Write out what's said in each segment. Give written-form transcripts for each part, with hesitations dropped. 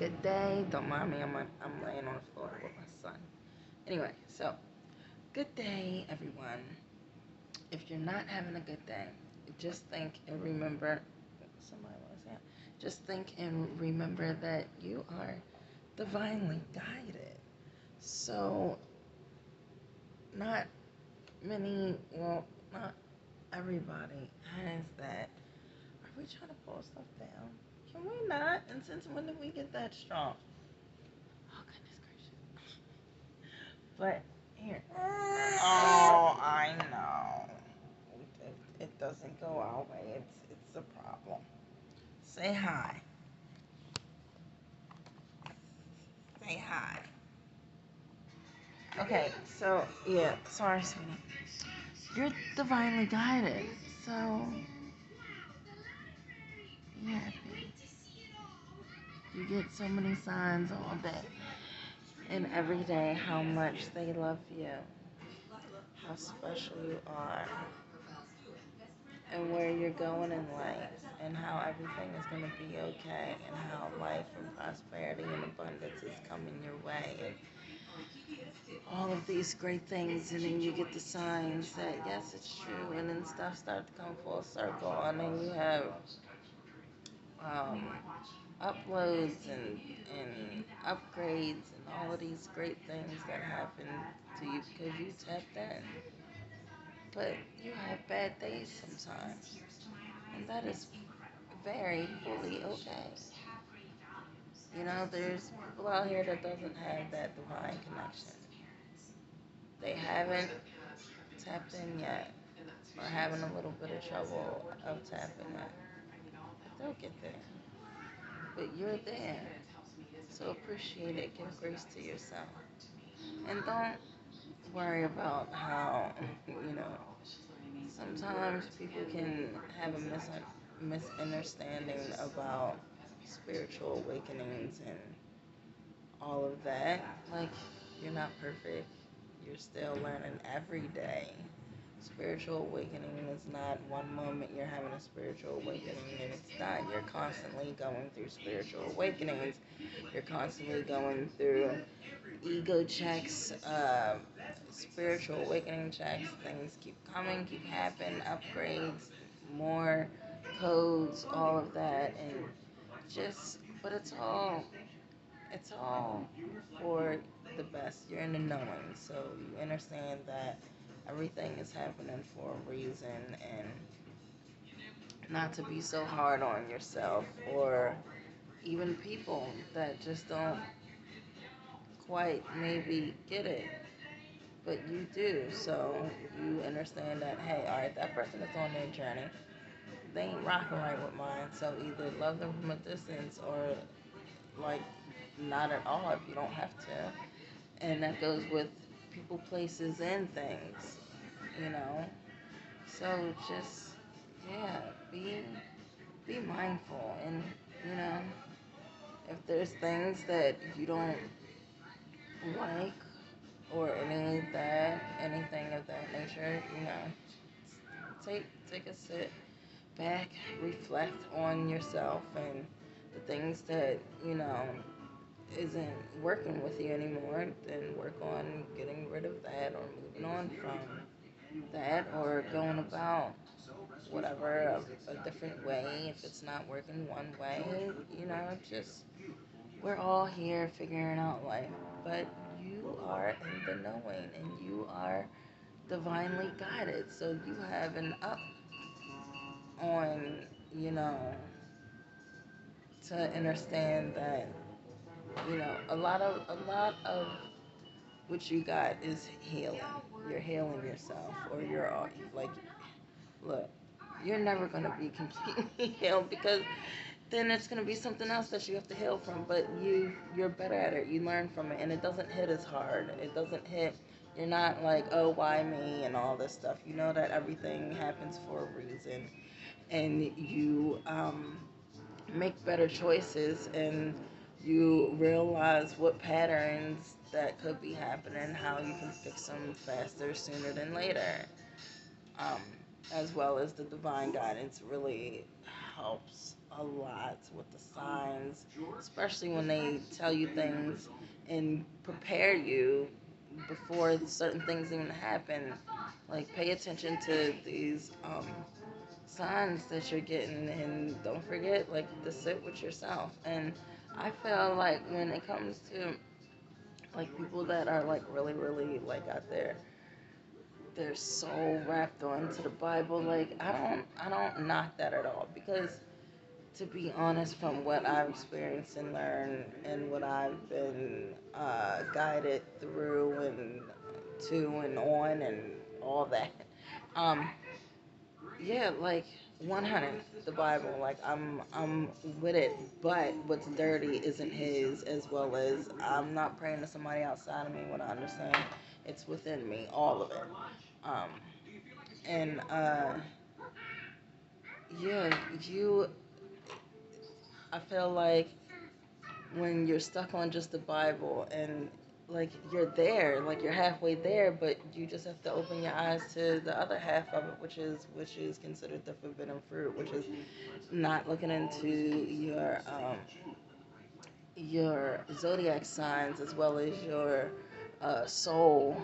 good day. Don't mind me, I'm laying on the floor with my son. Anyway, so good day, everyone. If you're not having a good day, just think and remember. Somebody was that. Just think and remember that you are divinely guided. So, not not everybody has that. Are we trying to pull stuff down? Can we not? And since when did we get that strong? Oh, goodness gracious. But here. Oh, I know. It doesn't go our way. It's a problem. Say hi. Say hi. Okay, so yeah, sorry, sweetie. You're divinely guided. So be happy. You get so many signs all day and every day how much they love you, how special you are, and where you're going in life, and how everything is going to be okay, and how life and prosperity and abundance is coming your way, and all of these great things. And then you get the signs that yes, it's true, and then stuff starts to come full circle, and then you have um, uploads and upgrades and all of these great things that happen to you because you tapped in. But you have bad days sometimes, and that is very fully okay. You know, there's people out here that doesn't have that divine connection. They haven't tapped in yet, or having a little bit of trouble of tapping in. But they'll get there. But you're there. So appreciate it. Give grace to yourself. And don't worry about how, you know, sometimes people can have a misunderstanding about spiritual awakenings and all of that. Like, you're not perfect. You're still learning every day. Spiritual awakening is not one moment you're having a spiritual awakening and it's not. You're constantly going through spiritual awakenings. You're constantly going through ego checks, spiritual awakening checks. Things keep coming, keep happening, upgrades, more codes, all of that, and but it's all for the best. You're in the knowing, so you understand that everything is happening for a reason, and not to be so hard on yourself or even people that just don't quite maybe get it, but you do. So you understand that, hey, all right, that person is on their journey. They ain't rocking right with mine, so either love them from a distance or like not at all if you don't have to. And that goes with people, places, and things, you know. So just yeah, be mindful, and you know, if there's things that you don't like or anything of that nature, you know, take a sit back, reflect on yourself and the things that you know isn't working with you anymore, then work on getting rid of that or moving on from that or going about whatever a different way if it's not working one way. You know, just we're all here figuring out life, but you are in the knowing and you are divinely guided, so you have an up on, you know, to understand that, you know, a lot of what you got is healing. You're healing yourself, or you're like, look, you're never gonna be completely healed because then it's gonna be something else that you have to heal from. But you're better at it. You learn from it, and it doesn't hit as hard. It doesn't hit. You're not like, oh, why me and all this stuff. You know that everything happens for a reason, and you make better choices, and you realize what patterns that could be happening, how you can fix them faster, sooner than later. Um, as well as the divine guidance really helps a lot with the signs, especially when they tell you things and prepare you before certain things even happen. Like, pay attention to these signs that you're getting, and don't forget, like, to sit with yourself. And I feel like when it comes to like people that are like really, really like out there, they're so wrapped onto the Bible. Like, I don't knock that at all, because to be honest, from what I've experienced and learned and what I've been guided through and to and on and all that, um, yeah, like 100, the Bible, like I'm with it, but what's dirty isn't his, as well as I'm not praying to somebody outside of me. What I understand, it's within me, all of it. Um, and yeah, you. I feel like when you're stuck on just the Bible and like you're there, like you're halfway there, but you just have to open your eyes to the other half of it, which is considered the forbidden fruit, which is not looking into your zodiac signs, as well as uh, soul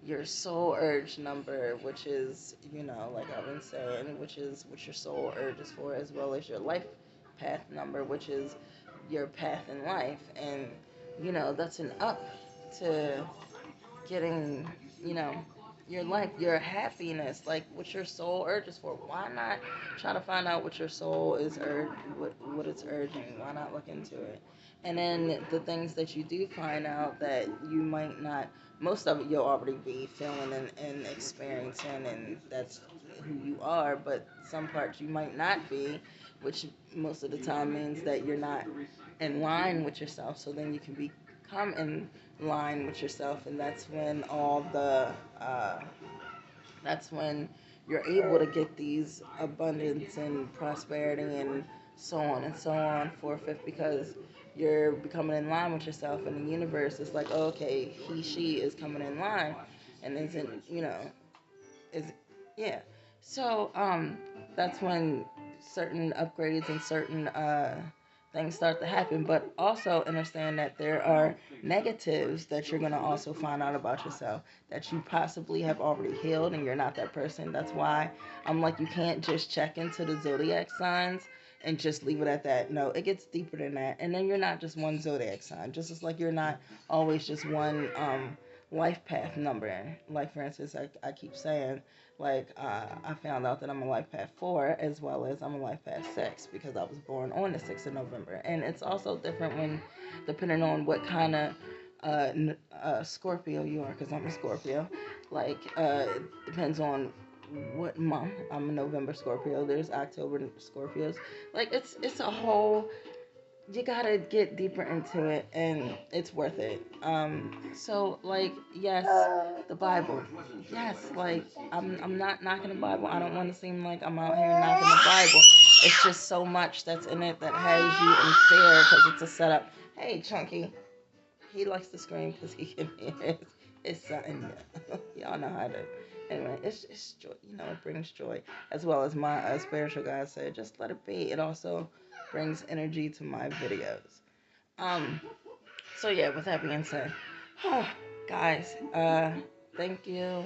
your soul urge number, which is, like I've been saying, which is what your soul urges for, as well as your life path number, which is your path in life. And, that's an up to getting, you know, your life, your happiness, like what your soul urges for. Why not try to find out what your soul is what it's urging? Why not look into it? And then the things that you do find out that you might not, most of it you'll already be feeling and experiencing, and that's who you are. But some parts you might not be, which most of the time means that you're not in line with yourself. So then you can become in line with yourself, and uh, that's when you're able to get these abundance and prosperity and so on forth, because you're becoming in line with yourself, and the universe is like, oh, okay, she is coming in line, and isn't, is yeah. So that's when certain upgrades and certain things start to happen. But also understand that there are negatives that you're gonna also find out about yourself that you possibly have already healed, and you're not that person. That's why I'm like, you can't just check into the zodiac signs and just leave it at that. No, it gets deeper than that. And then you're not just one zodiac sign, just as like you're not always just one life path number. Like, for instance, I keep saying, like, I found out that I'm a life path 4, as well as I'm a life path 6, because I was born on the 6th of November. And it's also different when, depending on what kind of Scorpio you are, because I'm a Scorpio. Like, it depends on what month. I'm a November Scorpio. There's October Scorpios. Like, it's a whole, you gotta get deeper into it, and it's worth it. So, like, yes, the Bible. Yes, like, I'm not knocking the Bible. I don't want to seem like I'm out here knocking the Bible. It's just so much that's in it that has you in fear, because it's a setup. Hey, Chunky. He likes to scream because he can hear his son. Y'all know how to. Anyway, it's joy. It brings joy, as well as my spiritual guide said. Just let it be. It also brings energy to my videos. Um. So yeah, with that being said, guys, thank you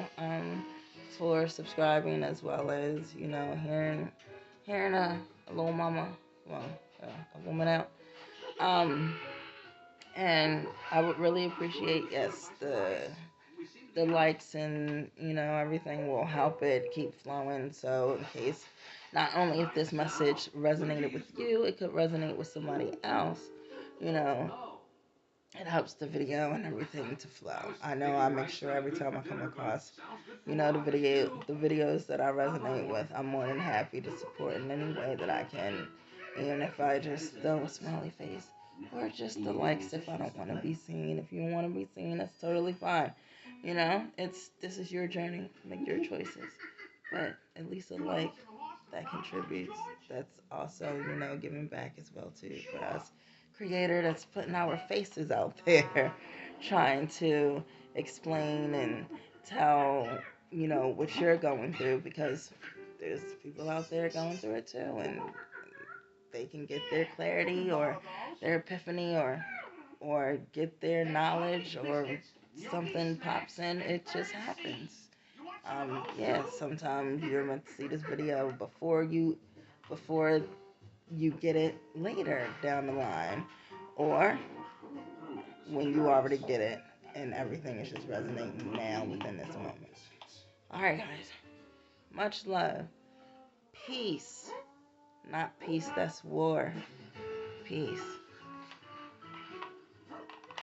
for subscribing, as well as hearing a little mama, well, a woman out. Um. And I would really appreciate, yes, the likes, and everything will help it keep flowing. So, in case, not only if this message resonated with you, it could resonate with somebody else. You know, it helps the video and everything to flow. I know I make sure every time I come across, the videos that I resonate with, I'm more than happy to support in any way that I can, even if I just throw a smiley face or just the likes if I don't want to be seen. If you want to be seen, that's totally fine. This is your journey. Make your choices, but at least a like that contributes. That's also, giving back as well too for us creator that's putting our faces out there, trying to explain and tell, what you're going through, because there's people out there going through it too, and they can get their clarity or their epiphany or get their knowledge or something pops in. It just happens. Yeah, sometimes you're meant to see this video before you get it later down the line, or when you already get it and everything is just resonating now within this moment. All right, guys. Much love. Peace. Not peace that's war. Peace.